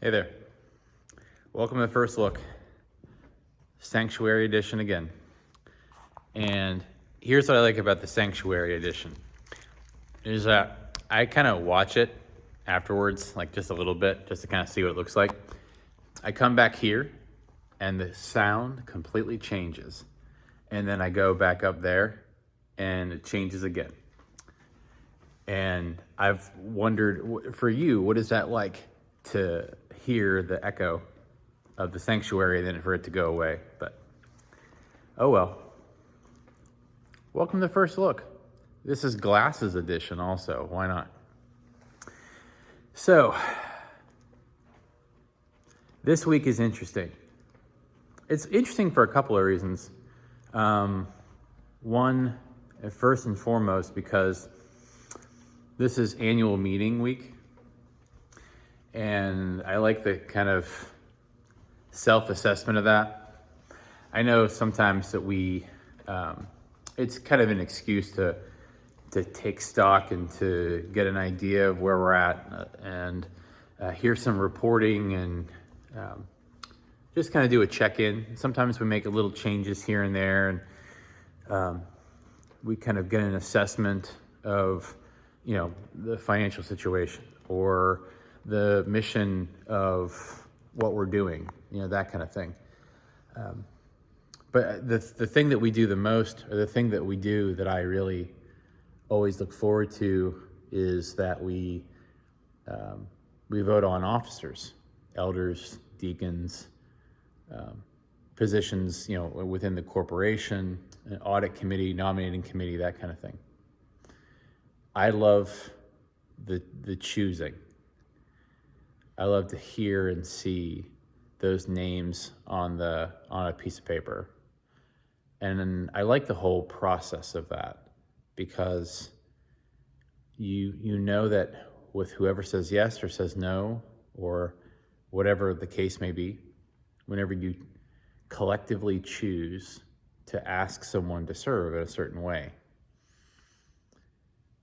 Hey there. Welcome to the First Look, Sanctuary Edition again. And here's what I like about the Sanctuary Edition, is that I kind of watch it afterwards, like just a little bit, just to kind of see what it looks like. I come back here, and the sound completely changes. And then I go back up there, and it changes again. And I've wondered, for you, what is that like to hear the echo of the sanctuary and then for it to go away? But oh well. Welcome to First Look. This is Glasses Edition also. Why not? So, this week is interesting. It's interesting for a couple of reasons. One, first and foremost, because this is annual meeting week. And I like the kind of self-assessment of that. I know sometimes that it's kind of an excuse to take stock and to get an idea of where we're at and hear some reporting and just kind of do a check-in. Sometimes we make a little changes here and there, and we kind of get an assessment of, the financial situation or the mission of what we're doing, that kind of thing. But the thing that we do the most, or the thing that we do that I really always look forward to, is that we vote on officers, elders, deacons, positions, within the corporation, an audit committee, nominating committee, that kind of thing. I love the choosing. I love to hear and see those names on a piece of paper. And I like the whole process of that, because you know that with whoever says yes or says no, or whatever the case may be, whenever you collectively choose to ask someone to serve in a certain way,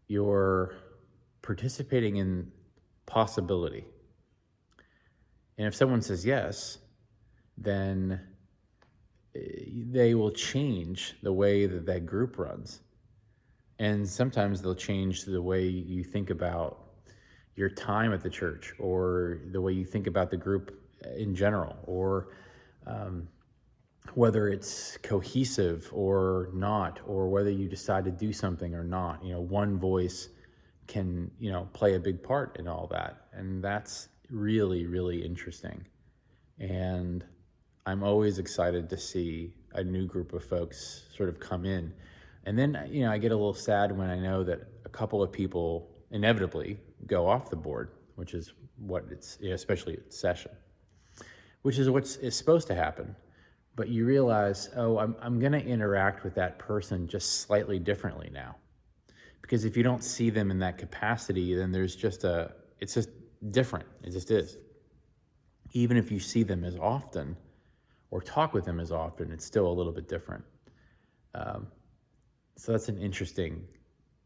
you're participating in possibility. And if someone says yes, then they will change the way that group runs. And sometimes they'll change the way you think about your time at the church, or the way you think about the group in general, or whether it's cohesive or not, or whether you decide to do something or not. One voice can, play a big part in all that. And that's really, really interesting. And I'm always excited to see a new group of folks sort of come in. And then, I get a little sad when I know that a couple of people inevitably go off the board, which is what it's, especially at session, which is what's is supposed to happen. But you realize, I'm going to interact with that person just slightly differently now. Because if you don't see them in that capacity, then it's just different. It just is. Even if you see them as often or talk with them as often, it's still a little bit different. So that's an interesting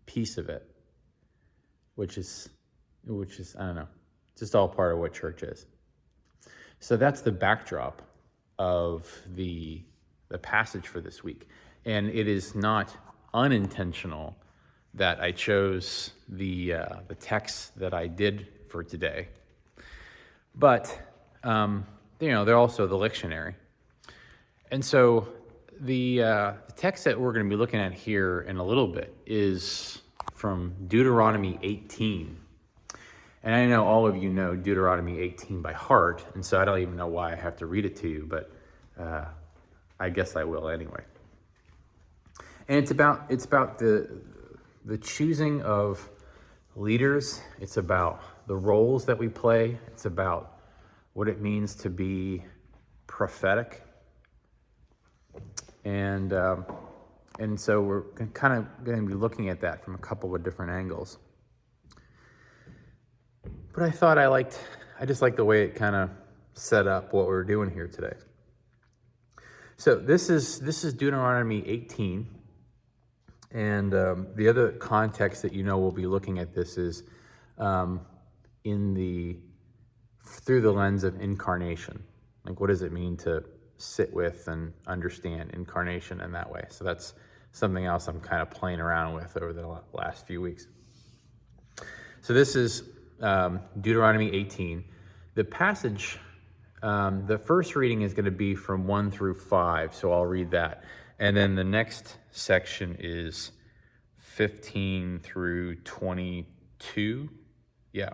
piece of it, which is, I don't know, just all part of what church is. So that's the backdrop of the passage for this week. And it is not unintentional that I chose the text that I did for today. But, they're also the lectionary. And so the text that we're going to be looking at here in a little bit is from Deuteronomy 18. And I know all of you know Deuteronomy 18 by heart, and so I don't even know why I have to read it to you, but I guess I will anyway. And it's about the choosing of leaders. It's about the roles that we play. It's about what it means to be prophetic. And so we're kind of going to be looking at that from a couple of different angles. But I thought I just liked the way it kind of set up what we're doing here today. So this is Deuteronomy 18. And the other context that we'll be looking at this is in the through the lens of incarnation. Like, what does it mean to sit with and understand incarnation in that way? So that's something else I'm kind of playing around with over the last few weeks. So this is Deuteronomy 18. The passage, the first reading is going to be from 1 through 5, so I'll read that. And then the next section is 15 through 22. Yeah.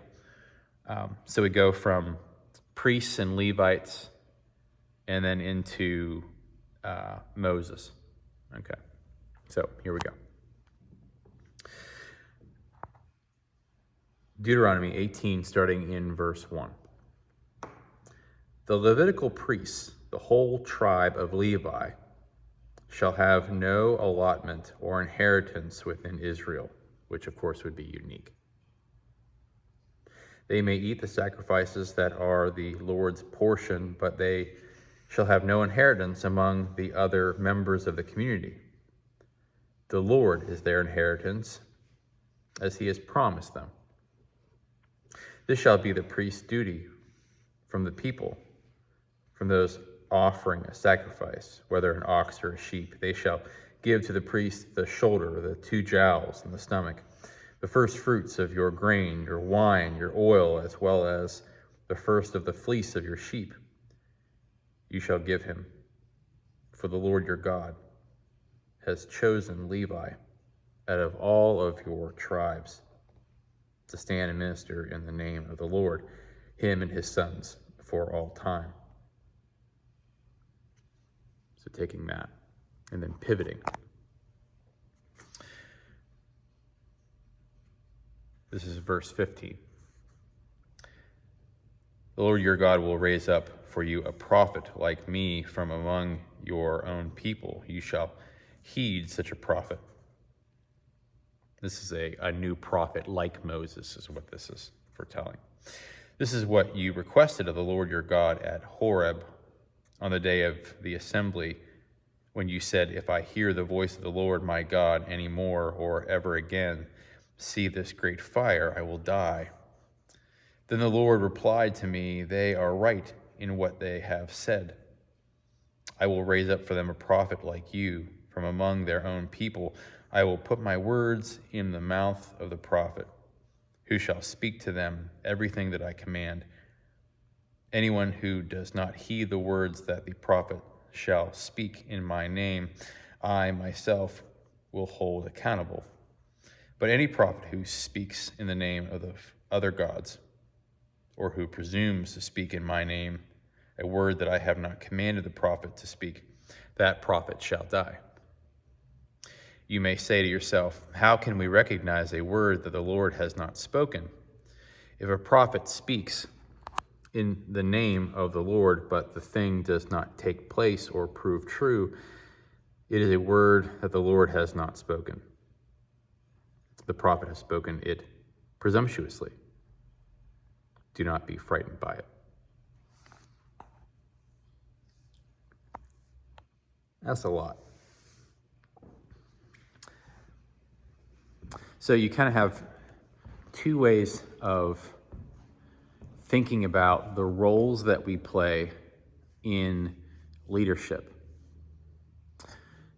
So we go from priests and Levites and then into Moses. Okay. So here we go. Deuteronomy 18, starting in verse 1. The Levitical priests, the whole tribe of Levi, shall have no allotment or inheritance within Israel, which of course would be unique. They may eat the sacrifices that are the Lord's portion, but they shall have no inheritance among the other members of the community. The Lord is their inheritance, as he has promised them. This shall be the priest's duty from the people, from those offering a sacrifice, whether an ox or a sheep. They shall give to the priest the shoulder, the 2 jowls, and the stomach, the first fruits of your grain, your wine, your oil, as well as the first of the fleece of your sheep. You shall give him, for the Lord your God has chosen Levi out of all of your tribes to stand and minister in the name of the Lord, him and his sons for all time. So taking that and then pivoting. This is verse 15. The Lord your God will raise up for you a prophet like me from among your own people. You shall heed such a prophet. This is a new prophet like Moses is what this is foretelling. This is what you requested of the Lord your God at Horeb on the day of the assembly, when you said, if I hear the voice of the Lord my God any more or ever again see this great fire, I will die. Then the Lord replied to me, they are right in what they have said. I will raise up for them a prophet like you from among their own people. I will put my words in the mouth of the prophet, who shall speak to them everything that I command. Anyone who does not heed the words that the prophet shall speak in my name, I myself will hold accountable. But any prophet who speaks in the name of the other gods, or who presumes to speak in my name a word that I have not commanded the prophet to speak, that prophet shall die. You may say to yourself, how can we recognize a word that the Lord has not spoken? If a prophet speaks in the name of the Lord, but the thing does not take place or prove true, it is a word that the Lord has not spoken. The prophet has spoken it presumptuously. Do not be frightened by it. That's a lot. So you kind of have two ways of thinking about the roles that we play in leadership.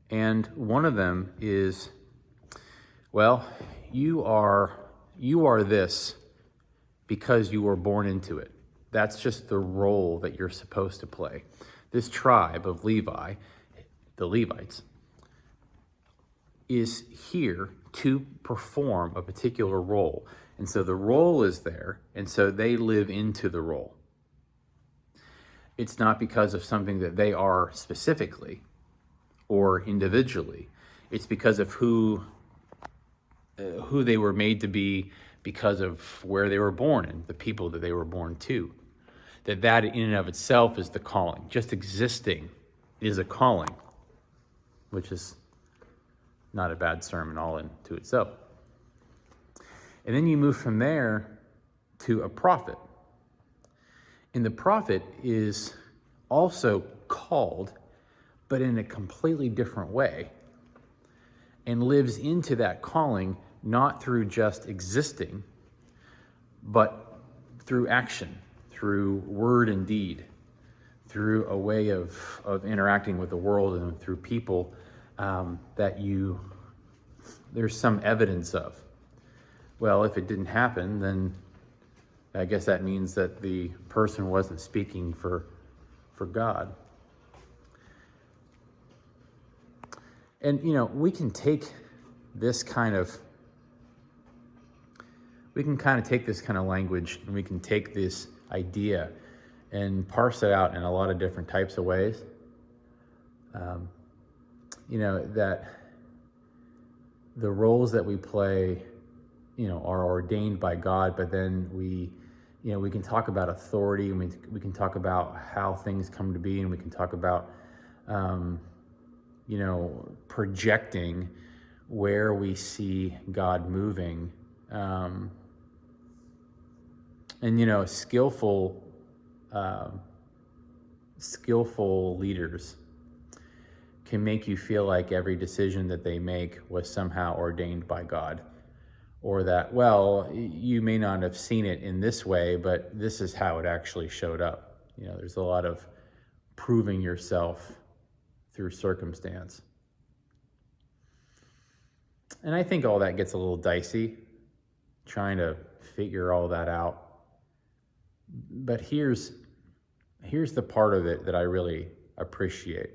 And one of them is, well, you are this because you were born into it. That's just the role that you're supposed to play. This tribe of Levi, the Levites, is here to perform a particular role. And so the role is there, and so they live into the role. It's not because of something that they are specifically or individually. It's because of who they were made to be, because of where they were born and the people that they were born to. That in and of itself is the calling. Just existing is a calling, which is not a bad sermon all into itself. And then you move from there to a prophet. And the prophet is also called, but in a completely different way, and lives into that calling not through just existing, but through action, through word and deed, through a way of interacting with the world and through people that there's some evidence of. Well, if it didn't happen, then I guess that means that the person wasn't speaking for God. And, we can take this kind of take this kind of language, and we can take this idea and parse it out in a lot of different types of ways. That the roles that we play, are ordained by God, but then we can talk about authority, and we can talk about how things come to be, and we can talk about, projecting where we see God moving. Skillful leaders can make you feel like every decision that they make was somehow ordained by God, or that, well, you may not have seen it in this way, but this is how it actually showed up. There's a lot of proving yourself through circumstance. And I think all that gets a little dicey, trying to figure all that out. But here's the part of it that I really appreciate.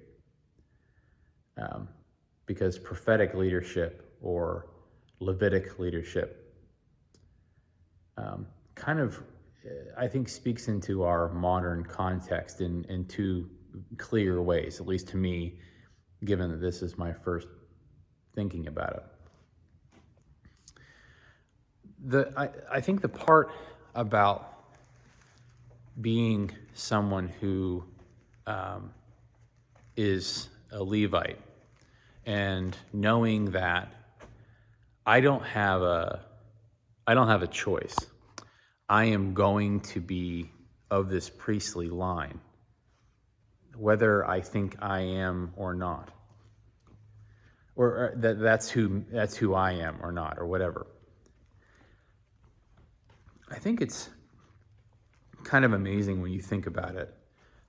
Because prophetic leadership or Levitic leadership I think speaks into our modern context in two clear ways, at least to me, given that this is my first thinking about it. I think the part about being someone who is a Levite and knowing that I don't have a choice. I am going to be of this priestly line, whether I think I am or not, or that's who I am or not, or whatever. I think it's kind of amazing when you think about it,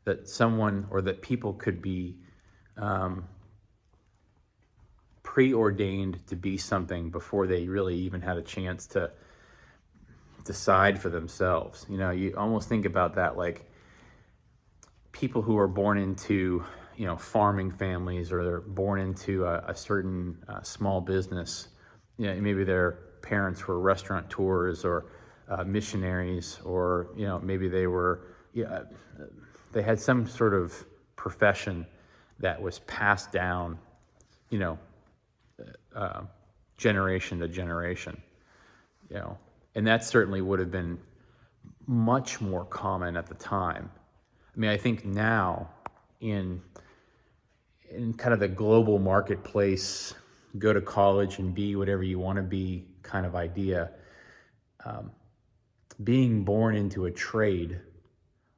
that someone or that people could be preordained to be something before they really even had a chance to decide for themselves. You almost think about that like people who are born into farming families, or they're born into a certain small business. Maybe their parents were restaurateurs or missionaries, or maybe they had some sort of profession that was passed down generation to generation, and that certainly would have been much more common at the time. I mean, I think now in kind of the global marketplace, go to college and be whatever you want to be kind of idea, being born into a trade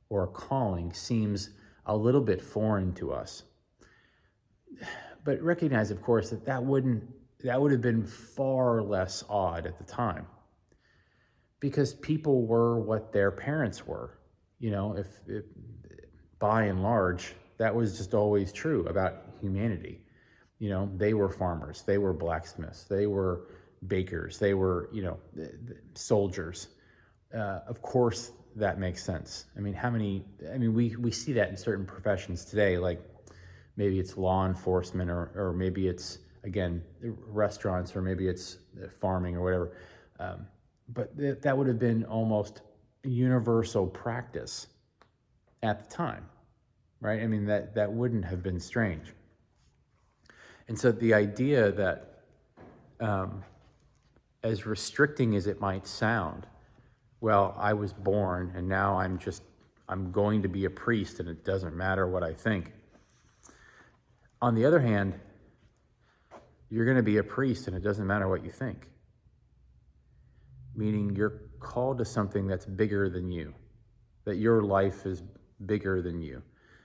or a calling seems a little bit foreign to us. But recognize, of course, that would have been far less odd at the time, because people were what their parents were. If by and large, that was just always true about humanity. They were farmers, they were blacksmiths, they were bakers, they were, soldiers. Of course, that makes sense. I mean, we see that in certain professions today, like maybe it's law enforcement, or maybe it's, again, restaurants, or maybe it's farming or whatever. But that would have been almost universal practice at the time, right? I mean, that wouldn't have been strange. And so the idea that, as restricting as it might sound, well, I was born and now I'm going to be a priest and it doesn't matter what I think. On the other hand, you're going to be a priest and it doesn't matter what you think. Meaning you're called to something that's bigger than you, that your life is bigger than you.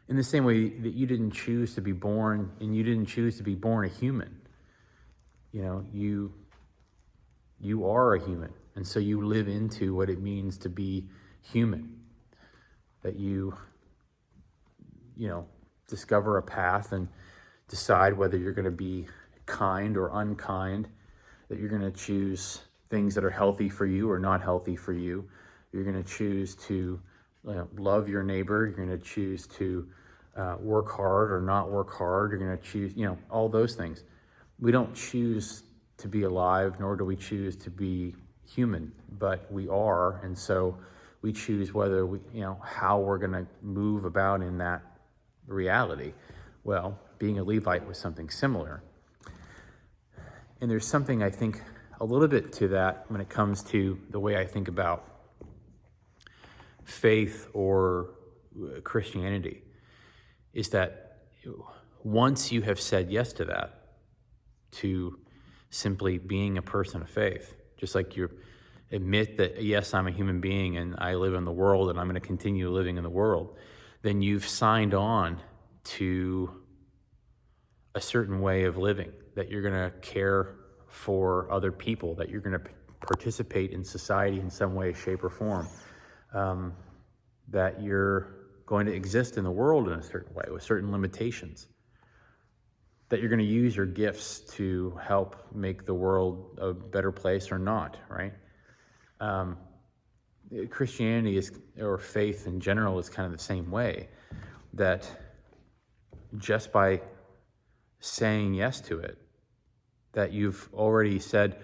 In the same way that you didn't choose to be born, and you didn't choose to be born a human. You are a human, and so you live into what it means to be human. that discover a path and decide whether you're going to be kind or unkind, that you're going to choose things that are healthy for you or not healthy for you. You're going to choose to love your neighbor. You're going to choose to work hard or not work hard. You're going to choose, all those things. We don't choose to be alive, nor do we choose to be human, but we are. And so we choose whether how we're going to move about in that reality. Well, being a Levite was something similar. And there's something, I think, a little bit to that when it comes to the way I think about faith or Christianity, is that once you have said yes to that, to simply being a person of faith, just like you admit that, yes, I'm a human being and I live in the world and I'm going to continue living in the world, then you've signed on to a certain way of living, that you're going to care for other people, that you're going to participate in society in some way, shape, or form, that you're going to exist in the world in a certain way with certain limitations, that you're going to use your gifts to help make the world a better place or not, right? Christianity or faith in general is kind of the same way, that just by saying yes to it, that you've already said,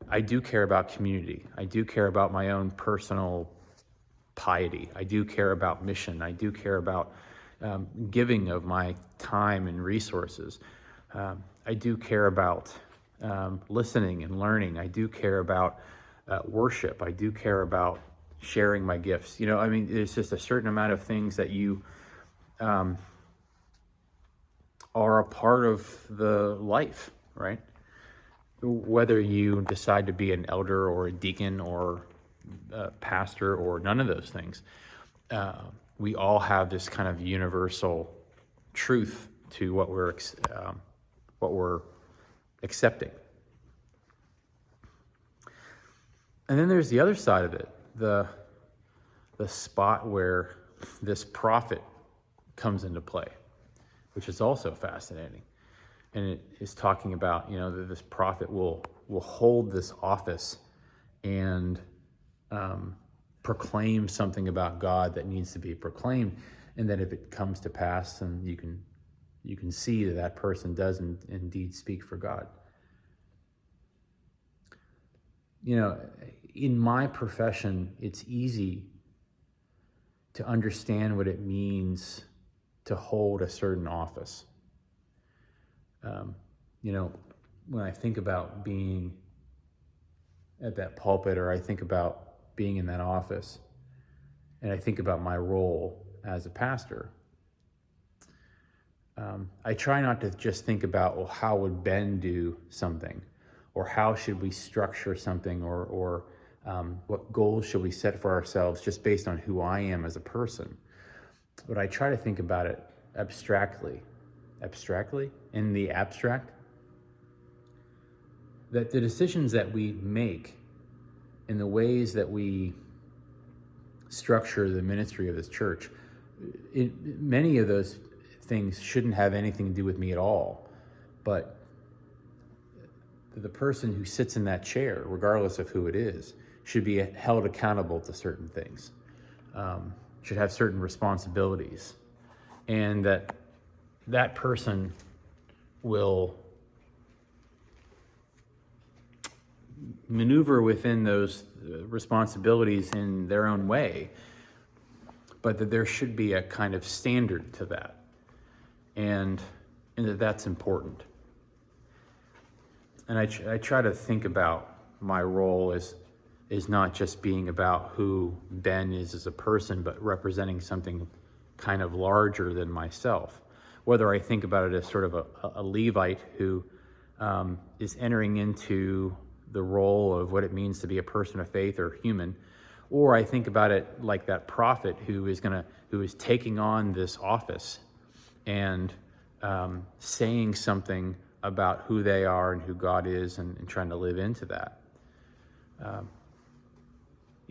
I do care about community. I do care about my own personal piety. I do care about mission. I do care about giving of my time and resources. I do care about listening and learning. I do care about worship. I do care about sharing my gifts. There's just a certain amount of things that you are a part of the life, right? Whether you decide to be an elder or a deacon or a pastor or none of those things, we all have this kind of universal truth to what we're accepting. And then there's the other side of it, the spot where this prophet comes into play, which is also fascinating. And it is talking about, that this prophet will hold this office and proclaim something about God that needs to be proclaimed, and that if it comes to pass, then you can see that person does indeed speak for God. In my profession, it's easy to understand what it means to hold a certain office. When I think about being at that pulpit, or I think about being in that office, and I think about my role as a pastor, I try not to just think about, well, how would Ben do something, or how should we structure something, or what goals should we set for ourselves just based on who I am as a person. But I try to think about it abstractly, in the abstract, that the decisions that we make and the ways that we structure the ministry of this church, many of those things shouldn't have anything to do with me at all. But the person who sits in that chair, regardless of who it is, should be held accountable to certain things, should have certain responsibilities, and that person will maneuver within those responsibilities in their own way, but that there should be a kind of standard to that, and that's important. And I try to think about my role as not just being about who Ben is as a person, but representing something kind of larger than myself. Whether I think about it as sort of a Levite who is entering into the role of what it means to be a person of faith or human, or I think about it like that prophet who is taking on this office and saying something about who they are and who God is, and trying to live into that.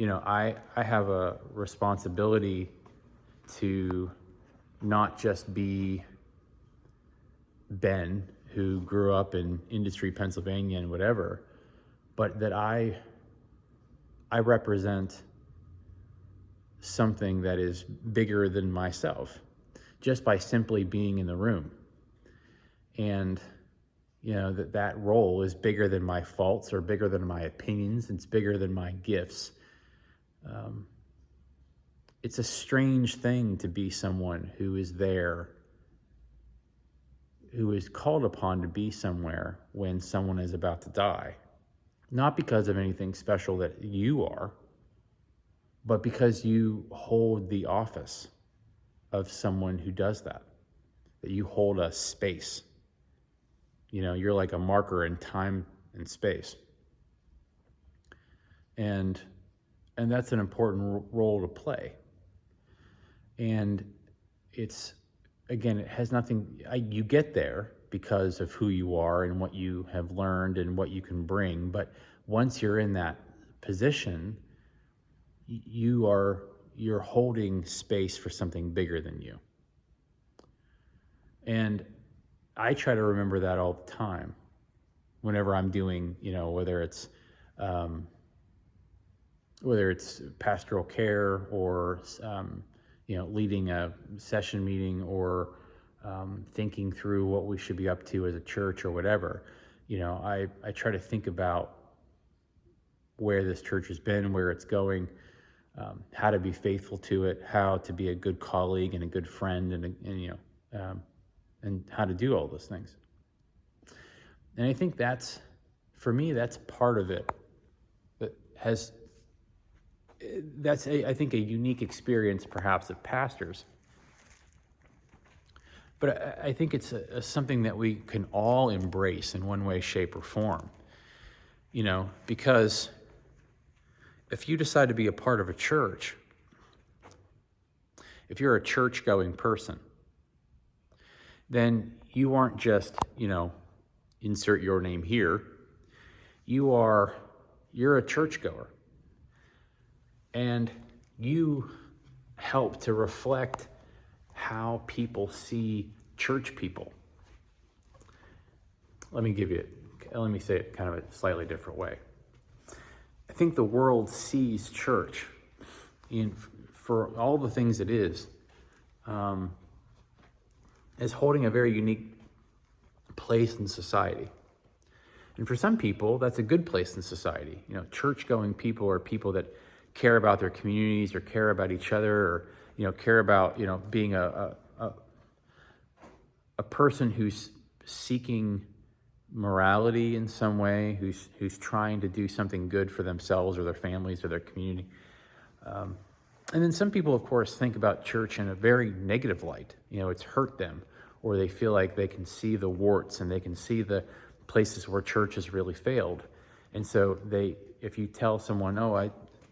I have a responsibility to not just be Ben, who grew up in Industry, Pennsylvania and whatever, but that I represent something that is bigger than myself just by simply being in the room. And that role is bigger than my faults or bigger than my opinions. It's bigger than my gifts. It's a strange thing to be someone who is there, who is called upon to be somewhere when someone is about to die. Not because of anything special that you are, but because you hold the office of someone who does that you hold a space. You're like a marker in time and space. And that's an important role to play. And it's, again, it has nothing, you get there because of who you are and what you have learned and what you can bring. But once you're in that position, you're holding space for something bigger than you. And I try to remember that all the time whenever I'm doing, whether it's pastoral care or, leading a session meeting or thinking through what we should be up to as a church or whatever. I try to think about where this church has been, where it's going, how to be faithful to it, how to be a good colleague and a good friend, and how to do all those things. And I think that's part of it. I think, a unique experience perhaps of pastors. But I think it's something that we can all embrace in one way, shape, or form. Because if you decide to be a part of a church, if you're a church-going person, then you aren't just, insert your name here. You're a churchgoer. And you help to reflect how people see church people. Let me say it kind of a slightly different way. I think the world sees church for all the things it is, as holding a very unique place in society. And for some people, that's a good place in society. Church-going people are people that care about their communities or care about each other or, care about, being a person who's seeking morality in some way, who's trying to do something good for themselves or their families or their community. And then some people, of course, think about church in a very negative light. It's hurt them, or they feel like they can see the warts and they can see the places where church has really failed. And so if you tell someone, oh, I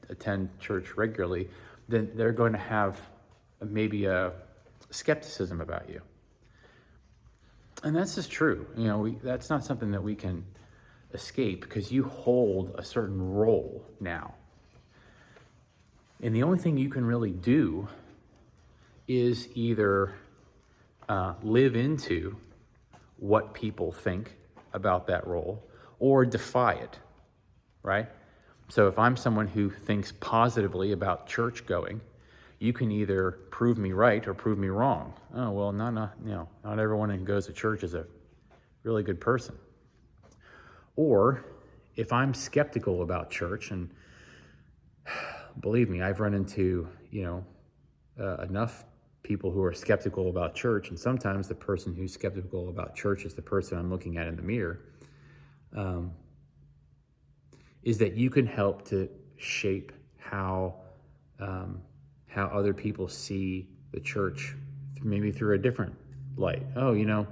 attend church regularly, then they're going to have maybe a skepticism about you. And that's just true. That's not something that we can escape, because you hold a certain role now. And the only thing you can really do is either live into what people think about that role or defy it, right? So if I'm someone who thinks positively about church going, you can either prove me right or prove me wrong. Oh, well, not everyone who goes to church is a really good person. Or if I'm skeptical about church, and believe me, I've run into, enough people who are skeptical about church, and sometimes the person who's skeptical about church is the person I'm looking at in the mirror, is that you can help to shape how other people see the church, maybe through a different light. Oh,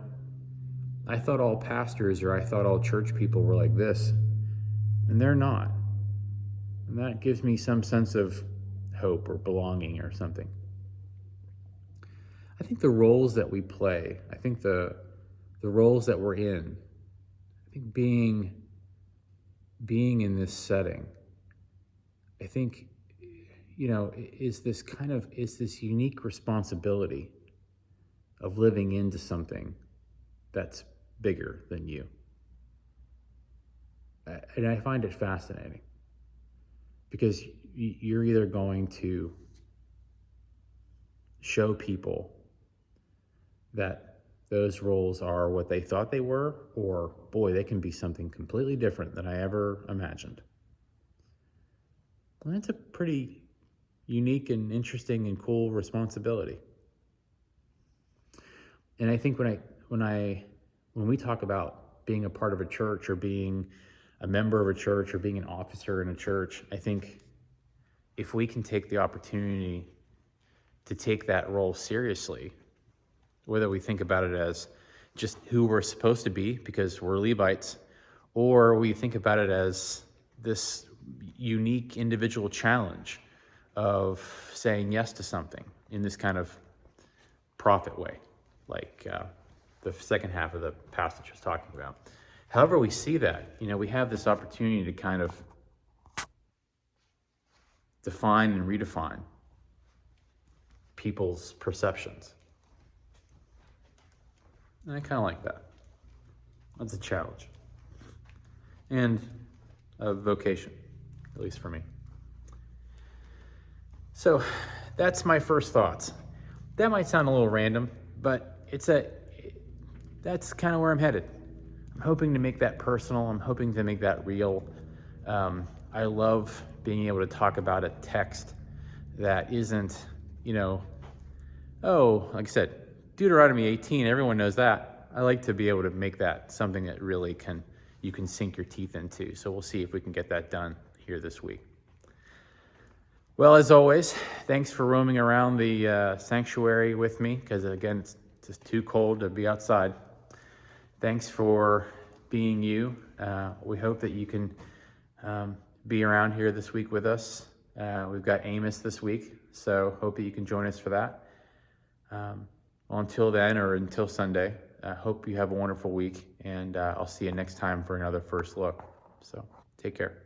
I thought all pastors or I thought all church people were like this, and they're not. And that gives me some sense of hope or belonging or something. I think the roles that we play, I think the roles that we're in, I think being in this setting, I think, is this unique responsibility of living into something that's bigger than you. And I find it fascinating because you're either going to show people that those roles are what they thought they were, or boy, they can be something completely different than I ever imagined. Well, that's a pretty unique and interesting and cool responsibility. And I think when we talk about being a part of a church or being a member of a church or being an officer in a church, I think if we can take the opportunity to take that role seriously, whether we think about it as just who we're supposed to be because we're Levites, or we think about it as this unique individual challenge of saying yes to something in this kind of prophet way, like the second half of the passage was talking about. However we see that, we have this opportunity to kind of define and redefine people's perceptions. And I kind of like that. That's a challenge. And a vocation, at least for me. So that's my first thoughts. That might sound a little random, but that's kind of where I'm headed. I'm hoping to make that personal. I'm hoping to make that real. I love being able to talk about a text that isn't, like I said, Deuteronomy 18, everyone knows that. I like to be able to make that something that really you can sink your teeth into. So we'll see if we can get that done here this week. Well, as always, thanks for roaming around the sanctuary with me, because again, it's just too cold to be outside. Thanks for being you. We hope that you can be around here this week with us. We've got Amos this week, so hope that you can join us for that. Well, until then, or until Sunday, hope you have a wonderful week, and I'll see you next time for another First Look. So take care.